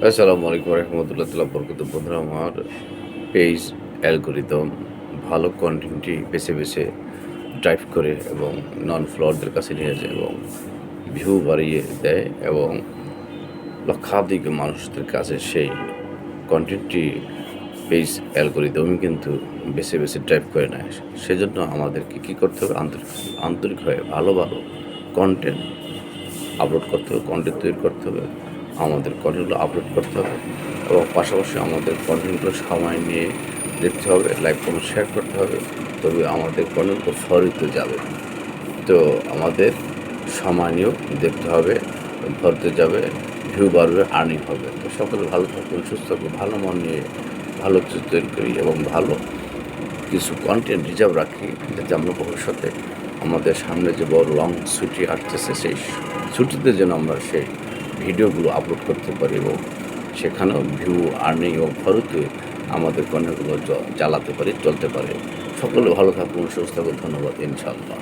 আসসালামু আলাইকুম রহমতুল্লাহ তাআলা বরকাতুহু। বন্ধুরা, আমার পেজ অ্যালগরিদম ভালো কনটেন্টই বেছে বেছে ড্রাইভ করে এবং নন ফলোয়ারদের কাছে নিয়ে যায় এবং ভিউ বাড়িয়ে দেয় এবং লক্ষাধিক মানুষদের কাছে সেই কনটেন্টটি পেজ অ্যালগরিদমই কিন্তু বেছে বেছে ড্রাইভ করে নেয়। সেজন্য আমাদেরকে কী করতে হবে? আন্তরিক হয়ে ভালো ভালো কনটেন্ট আপলোড করতে হবে, কনটেন্ট তৈরি করতে হবে। আমাদের কনটেন্টগুলো আপলোড করতে হবে এবং পাশাপাশি আমাদের কনটেন্টগুলো সময় নিয়ে দেখতে হবে, লাইক কমেন্ট শেয়ার করতে হবে। তবে আমাদের কনটেন্টগুলো ফরিতে যাবে। তো আমাদের সময় নিয়েও দেখতে হবে, ফরিতে যাবে, ভিউ বাড়বে, আর্নিং হবে। তো সকলে ভালো থাকুন, সুস্থ থাকুন, ভালো মন নিয়ে ভালো কিছু তৈরি করি এবং ভালো কিছু কন্টেন্ট রিজার্ভ রাখি, যাতে আমরা ভবিষ্যতে আমাদের সামনে যে বড় লং ছুটি আসতেছে সেই ছুটিতে যেন আমরা সেই ভিডিওগুলো আপলোড করতে পারি এবং সেখানেও ভিউ, আর্নিং এবং খরচে আমাদের কন্টেন্টগুলো চালাতে পারি, চলতে পারে। সকলে ভালো থাকুন, সুস্থ থাকুন। ধন্যবাদ। ইনশাআল্লাহ।